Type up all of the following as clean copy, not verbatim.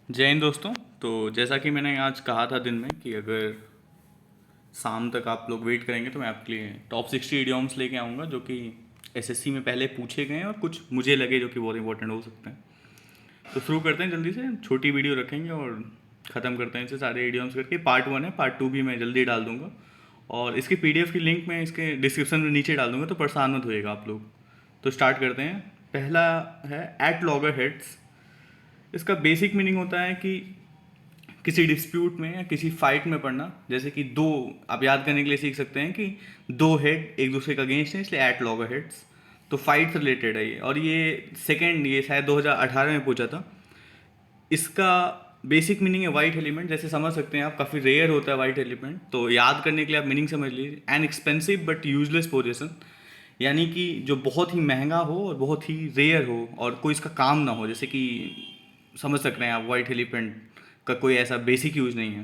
जय हिंद दोस्तों। तो जैसा कि मैंने आज कहा था दिन में कि अगर शाम तक आप लोग वेट करेंगे तो मैं आपके लिए टॉप 60 इडियम्स लेके आऊँगा जो कि एसएससी में पहले पूछे गए हैं और कुछ मुझे लगे जो कि बहुत इंपॉर्टेंट हो सकते हैं। तो शुरू करते हैं जल्दी से, छोटी वीडियो रखेंगे और ख़त्म करते हैं इसे सारे इडियम्स करके। पार्ट 1 है, पार्ट 2 भी मैं जल्दी डाल दूंगा और इसकी पीडीएफ की लिंक मैं इसके डिस्क्रिप्शन में नीचे डाल दूंगा, तो परेशान मत होइएगा आप लोग। तो स्टार्ट करते हैं। पहला है एट लॉगर हेड्स। इसका बेसिक मीनिंग होता है कि किसी डिस्प्यूट में या किसी फाइट में पड़ना। जैसे कि दो, आप याद करने के लिए सीख सकते हैं कि दो हेड एक दूसरे का अगेंस्ट है, इसलिए एट लॉगर हेड्स। तो फाइट से रिलेटेड है ये, और ये शायद 2018 में पूछा था। इसका बेसिक मीनिंग है वाइट एलिमेंट। जैसे समझ सकते हैं आप, काफ़ी रेयर होता है वाइट एलिमेंट, तो याद करने के लिए आप मीनिंग समझ लीजिए। An expensive but useless possession, यानी कि जो बहुत ही महंगा हो और बहुत ही रेयर हो और कोई इसका काम ना हो। जैसे कि समझ सक रहे हैं आप, वाइट एलिफेंट का कोई ऐसा बेसिक यूज़ नहीं है।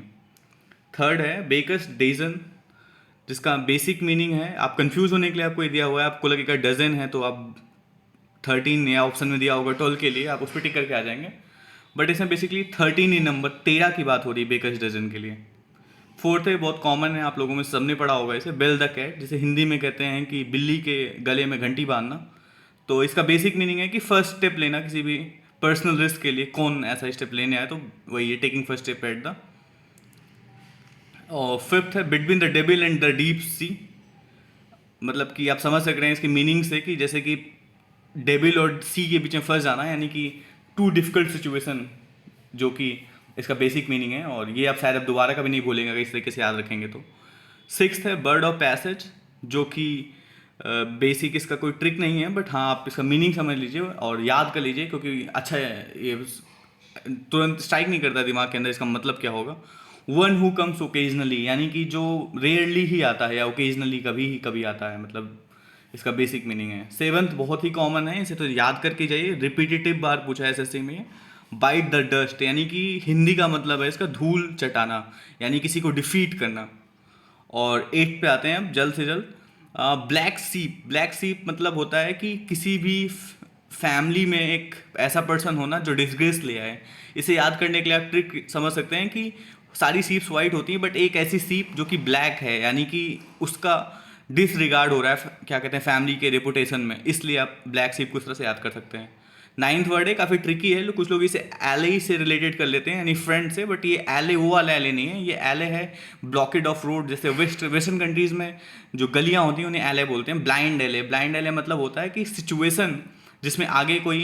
थर्ड है बेकर्स डजन, जिसका बेसिक मीनिंग है, आप कंफ्यूज होने के लिए आपको ये दिया हुआ है, आपको लगेगा डजन है तो आप 13 या ऑप्शन में दिया होगा 12 के लिए, आप उस पर टिक करके आ जाएंगे। बट इसमें बेसिकली 13 ही नंबर 13 की बात हो रही है बेकर्स डजन के लिए। फोर्थ है, बहुत कॉमन है, आप लोगों में सबने पढ़ा होगा इसे, बेल द कैट, जिसे हिंदी में कहते हैं कि बिल्ली के गले में घंटी बांधना। तो इसका बेसिक मीनिंग है कि फर्स्ट स्टेप लेना किसी भी पर्सनल रिस्क के लिए। कौन ऐसा स्टेप लेने आया, तो वही है taking first step at the. और फिफ्थ है between the devil and the deep sea. मतलब कि आप समझ सक रहे हैं इसकी मीनिंग से कि जैसे कि डेबिल और सी के बीच में फंस जाना, यानी कि टू डिफिकल्ट सिचुएशन, जो कि इसका बेसिक मीनिंग है। और ये आप शायद अब दोबारा कभी नहीं भूलेंगे अगर इस तरीके से याद रखेंगे तो। सिक्स्थ है बर्ड ऑफ पैसेज, जो कि बेसिक इसका कोई ट्रिक नहीं है, बट हाँ आप इसका मीनिंग समझ लीजिए और याद कर लीजिए, क्योंकि अच्छा है ये, तुरंत स्ट्राइक नहीं करता दिमाग के अंदर इसका मतलब क्या होगा। वन हु कम्स ओकेजनली, यानी कि जो रेयरली ही आता है या ओकेजनली कभी ही कभी आता है, मतलब इसका बेसिक मीनिंग है। सेवंथ बहुत ही कॉमन है, इसे तो याद करके जाइए, रिपीटेटिव बार पूछा है एसएससी में। बाइट द डस्ट, यानी कि हिंदी का मतलब है इसका धूल चटाना, यानी किसी को डिफीट करना। और एट पे आते हैं अब जल्द से जल्द। ब्लैक सीप, ब्लैक सीप मतलब होता है कि किसी भी फैमिली में एक ऐसा पर्सन होना जो डिसग्रेस ले आए। इसे याद करने के लिए आप ट्रिक समझ सकते हैं कि सारी सीप्स वाइट होती हैं, बट एक ऐसी सीप जो कि ब्लैक है, यानी कि उसका डिसरिगार्ड हो रहा है, क्या कहते हैं, फैमिली के रेपुटेशन में, इसलिए आप ब्लैक सीप को इस तरह से याद कर सकते हैं। नाइन्थ वर्ड है, काफ़ी ट्रिकी है, कुछ लोग इसे एले से रिलेटेड कर लेते हैं, यानी फ्रेंड से, बट ये एले वो वाला एले नहीं है, ये एले है ब्लॉकेड ऑफ रोड। जैसे वेस्टर्न कंट्रीज़ में जो गलियाँ होती हैं उन्हें एले बोलते हैं। ब्लाइंड एले, ब्लाइंड एले मतलब होता है कि सिचुएशन जिसमें आगे कोई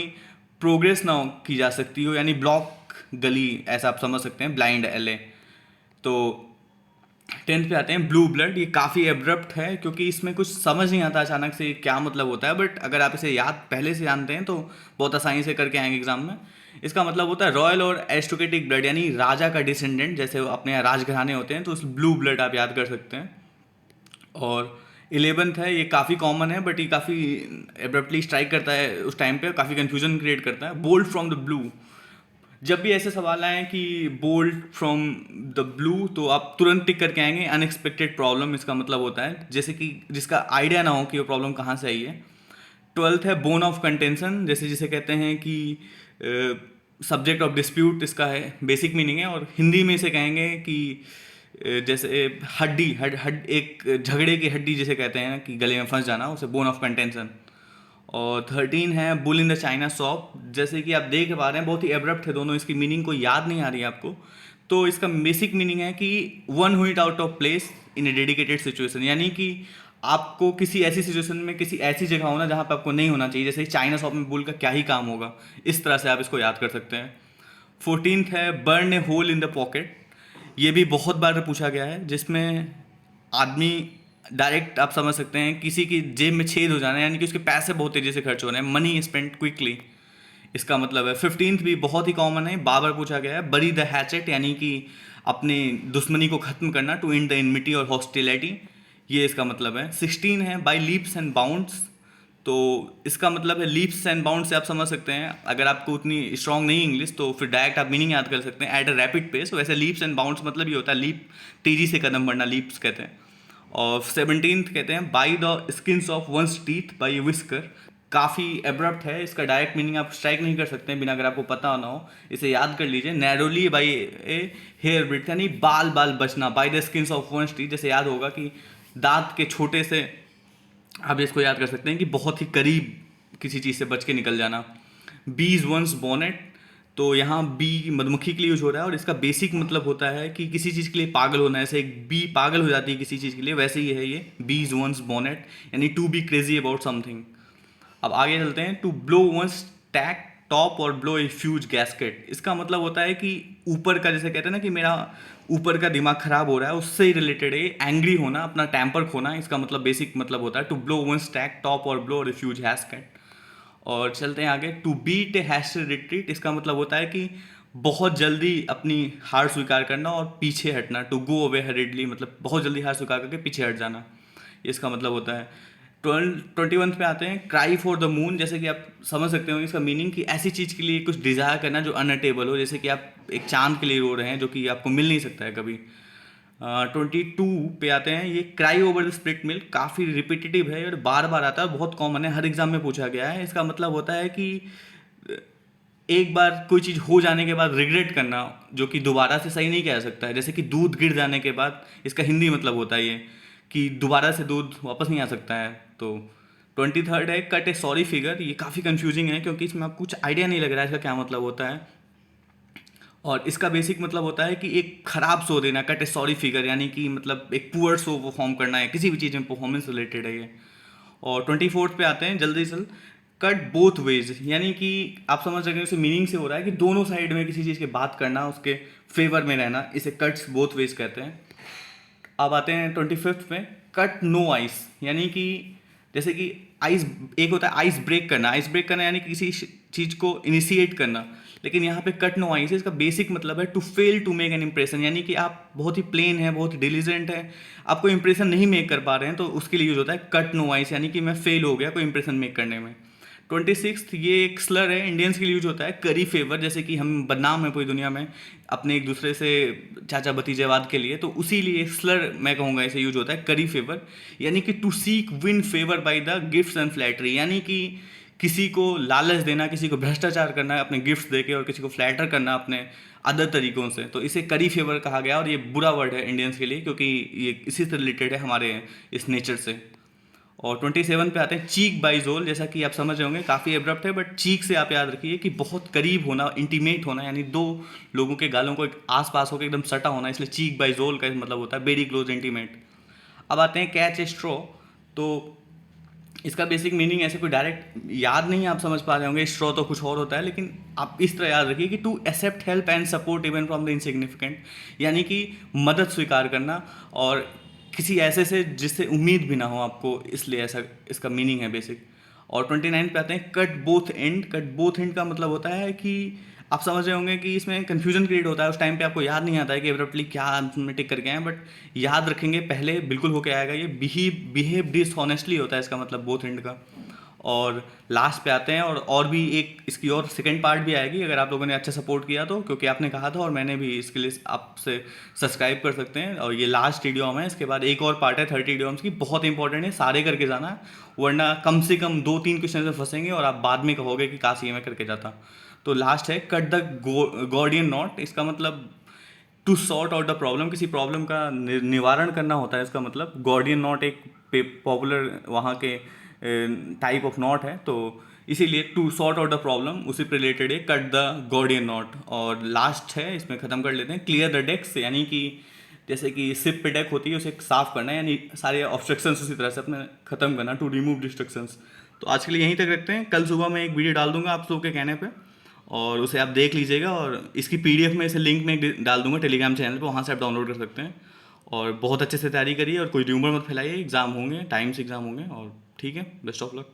प्रोग्रेस ना की जा सकती हो, यानी ब्लॉक गली, ऐसा आप समझ सकते हैं ब्लाइंड एले। तो 10th पे आते हैं ब्लू ब्लड। ये काफ़ी एब्रप्ट है क्योंकि इसमें कुछ समझ नहीं आता अचानक से क्या मतलब होता है, बट अगर आप इसे याद पहले से जानते हैं तो बहुत आसानी से करके आएंगे एग्जाम में। इसका मतलब होता है रॉयल और एरिस्टोक्रेटिक ब्लड, यानी राजा का डिसेंडेंट, जैसे अपने यहाँ राजघराने होते हैं, तो उस ब्लू ब्लड आप याद कर सकते हैं। और 11th है, ये काफ़ी कॉमन है बट ये काफ़ी एब्रप्टली स्ट्राइक करता है उस टाइम पे, काफ़ी कन्फ्यूजन क्रिएट करता है। बोल्ड फ्रॉम द ब्लू, जब भी ऐसे सवाल आए कि बोल्ड फ्रॉम द ब्लू, तो आप तुरंत टिक करके आएंगे अनएक्सपेक्टेड प्रॉब्लम, इसका मतलब होता है जैसे कि जिसका आइडिया ना हो कि वो प्रॉब्लम कहाँ से आई है। 12th है बोन ऑफ कंटेंशन, जैसे जिसे कहते हैं कि सब्जेक्ट ऑफ डिस्प्यूट, इसका है बेसिक मीनिंग है, और हिंदी में इसे कहेंगे कि जैसे हड्डी, एक झगड़े की हड्डी जिसे कहते हैं कि गले में फंस जाना, उसे बोन ऑफ कंटेंशन। और 13 है bull in the China shop, जैसे कि आप देख पा रहे हैं बहुत ही एब्रप्ट है दोनों, इसकी मीनिंग को याद नहीं आ रही है आपको। तो इसका बेसिक मीनिंग है कि one who it out of place in A dedicated situation, यानी कि आपको किसी ऐसी सिचुएशन में किसी ऐसी जगह होना जहाँ पे आपको नहीं होना चाहिए। जैसे चाइना शॉप में बुल का क्या ही काम होगा, इस तरह से आप इसको याद कर सकते हैं। 14th है burn a hole in the pocket. ये भी बहुत बार पूछा गया है, जिसमें आदमी डायरेक्ट आप समझ सकते हैं किसी की जेब में छेद हो जाना है, यानी कि उसके पैसे बहुत तेज़ी से खर्च हो रहे हैं, मनी स्पेंड क्विकली, इसका मतलब है। 15th भी बहुत ही कॉमन है, बार बार पूछा गया है, बरी द हैचेट, यानी कि अपने दुश्मनी को ख़त्म करना, टू एंड द इनमिटी और हॉस्टिलिटी, ये इसका मतलब है। 16 है बाई लीप्स एंड बाउंड्स, तो इसका मतलब है लीप्स एंड बाउंड से आप समझ सकते हैं, अगर आपको उतनी स्ट्रांग नहीं इंग्लिश तो फिर डायरेक्ट आप मीनिंग याद कर सकते हैं, एट अ रैपिड पेस। वैसे लीप्स एंड बाउंड्स मतलब ये होता है लीप, तेज़ी से कदम बढ़ना, लीप्स कहते हैं। और 17th कहते हैं by the skins of one's teeth by whisker, काफ़ी एब्रप्ट है, इसका डायरेक्ट मीनिंग आप स्ट्राइक नहीं कर सकते हैं बिना अगर आपको पता ना हो। इसे याद कर लीजिए, narrowly by a hair breadth, यानी बाल बाल बचना, by the skins of one teeth, जैसे याद होगा कि दांत के छोटे से आप इसको याद कर सकते हैं कि बहुत ही करीब किसी चीज़ से बच के निकल जाना। बीज वंस बोनेट, तो यहाँ बी मधुमक्खी के लिए यूज हो रहा है और इसका बेसिक मतलब होता है कि किसी चीज़ के लिए पागल होना। ऐसे एक बी पागल हो जाती है किसी चीज़ के लिए, वैसे ही है ये बीज वंस बोनेट, यानी to be crazy about something. अब आगे चलते हैं, to blow one's tack top और ब्लो ए फ्यूज गैस्केट। इसका मतलब होता है कि ऊपर का, जैसे कहते हैं ना कि मेरा ऊपर का दिमाग खराब हो रहा है, उससे ही रिलेटेड है। एंग्री होना, अपना टेम्पर खोना, इसका मतलब बेसिक मतलब होता है to blow one's tack top और ब्लो ए फ्यूज गैस्केट। और चलते हैं आगे, to beat a hasty retreat, इसका मतलब होता है कि बहुत जल्दी अपनी हार स्वीकार करना और पीछे हटना। टू गो अवे हरिडली, मतलब बहुत जल्दी हार स्वीकार करके पीछे हट जाना, ये इसका मतलब होता है। 21 पे आते हैं, क्राई फॉर द मून, जैसे कि आप समझ सकते हो इसका मीनिंग कि ऐसी चीज़ के लिए कुछ डिज़ायर करना जो अनअटेबल हो, जैसे कि आप एक चांद के लिए रो रहे हैं जो कि आपको मिल नहीं सकता है कभी। 22 पे आते हैं, ये cry over the split milk, काफ़ी रिपीटेटिव है और बार बार आता है, बहुत कॉमन है, हर एग्जाम में पूछा गया है। इसका मतलब होता है कि एक बार कोई चीज़ हो जाने के बाद रिग्रेट करना, जो कि दोबारा से सही नहीं कह सकता है। जैसे कि दूध गिर जाने के बाद, इसका हिंदी मतलब होता है ये कि दोबारा से दूध वापस नहीं आ सकता है। तो 23 है, कट ए सॉरी फिगर, ये काफ़ी कंफ्यूजिंग है क्योंकि इसमें आपको कुछ आइडिया नहीं लग रहा है इसका क्या मतलब होता है। और इसका बेसिक मतलब होता है कि एक खराब शो देना, कट ए सॉरी फिगर, यानी कि मतलब एक पुअर शो परफॉर्म करना है, किसी भी चीज़ में परफॉर्मेंस रिलेटेड है ये। और 24 पे आते हैं, जल्दी से, कट बोथ वेज, यानी कि आप समझ रहे हैं उसे मीनिंग से हो रहा है कि दोनों साइड में किसी चीज़ की बात करना, उसके फेवर में रहना, इसे कट्स बोथ वेज कहते हैं। अब आते हैं 25 पे, कट नो आइस, यानी कि जैसे कि आइस, एक होता है आइस ब्रेक करना, आइस ब्रेक करना यानी कि किसी चीज़ को इनिशिएट करना, लेकिन यहाँ पे कट नो आइस, इसका बेसिक मतलब है to fail to make an impression, यानी कि आप बहुत ही प्लेन है, बहुत ही डिलीजेंट है, आपको इंप्रेशन नहीं मेक कर पा रहे हैं, तो उसके लिए यूज होता है कट नो आइस, यानी कि मैं फेल हो गया कोई इंप्रेशन मेक करने में। 26, ये एक स्लर है, इंडियंस के लिए यूज होता है, करी फेवर, जैसे कि हम बदनाम है पूरी दुनिया में अपने एक दूसरे से चाचा भतीजेवाद के लिए, तो उसी लिए स्लर मैं कहूँगा इसे यूज होता है, करी फेवर, यानी कि to seek win favour by the gifts and flattery, यानी कि किसी को लालच देना, किसी को भ्रष्टाचार करना अपने गिफ्ट्स देके, और किसी को फ्लैटर करना अपने अदर तरीकों से, तो इसे करी फेवर कहा गया। और ये बुरा वर्ड है इंडियंस के लिए क्योंकि ये इसी से रिलेटेड है हमारे इस नेचर से। और 27 पे आते हैं, चीक बाई जोल, जैसा कि आप समझ रहे होंगे काफ़ी एब्रप्ट है, बट चीक से आप याद रखिए कि बहुत करीब होना, इंटीमेट होना, यानी दो लोगों के गालों को एक आस पास होकर एकदम सटा होना, इसलिए चीक बाई जोल का मतलब होता है वेरी क्लोज इंटीमेट। अब आते हैं कैच ए स्ट्रॉ, तो इसका बेसिक मीनिंग ऐसे कोई डायरेक्ट याद नहीं आप समझ पा रहे होंगे, स्ट्रॉ तो कुछ और होता है, लेकिन आप इस तरह याद रखिए कि to accept help and support even from the insignificant, यानी कि मदद स्वीकार करना और किसी ऐसे से जिससे उम्मीद भी ना हो आपको, इसलिए ऐसा इसका मीनिंग है बेसिक। और 29 पे आते हैं, cut both and, cut both and का मतलब होता है कि आप समझ रहे होंगे कि इसमें कन्फ्यूजन क्रिएट होता है, उस टाइम पे आपको याद नहीं आता है कि एब्रप्टली क्या में टिक करके आए, बट याद रखेंगे पहले बिल्कुल होके आएगा ये, बिहेव डिसऑनेस्टली होता है इसका मतलब बोथ एंड का। और लास्ट पे आते हैं, और भी एक इसकी और सेकंड पार्ट भी आएगी अगर आप लोगों ने अच्छा सपोर्ट किया तो, क्योंकि आपने कहा था और मैंने भी, इसके लिए आपसे सब्सक्राइब कर सकते हैं। और ये लास्ट इडियम है, इसके बाद एक और पार्ट है 30 इडियम्स की, बहुत इंपॉर्टेंट है, सारे करके जाना है, वरना कम से कम 2-3 क्वेश्चन में फंसेंगे और आप बाद में कहोगे कि काश ये मैं करके जाता। तो लास्ट है, कट द गॉर्डियन नॉट, इसका मतलब to sort out the problem, किसी प्रॉब्लम का निवारण करना होता है इसका मतलब। गॉर्डियन नॉट एक पॉपुलर वहाँ के टाइप ऑफ नॉट है, तो इसीलिए to sort out the problem उसी पे रिलेटेड है कट द गॉर्डियन नॉट। और लास्ट है, इसमें ख़त्म कर लेते हैं, क्लियर द डेक्स, यानी कि जैसे कि सिप पे डेक होती है उसे साफ करना है, यानी सारे ऑब्स्ट्रक्शंस उसी तरह से अपने ख़त्म करना, टू रिमूव डिस्ट्रक्शंस। तो आज के लिए यहीं तक रखते हैं, कल सुबह मैं एक वीडियो डाल दूंगा आप लोगों के कहने पे, और उसे आप देख लीजिएगा, और इसकी पीडीएफ में इसे लिंक में डाल दूंगा टेलीग्राम चैनल पे, वहाँ से आप डाउनलोड कर सकते हैं। और बहुत अच्छे से तैयारी करिए और कोई र्यूमर मत फैलाइए, एग्ज़ाम होंगे, टाइम से एग्ज़ाम होंगे, और ठीक है, बेस्ट ऑफ लक।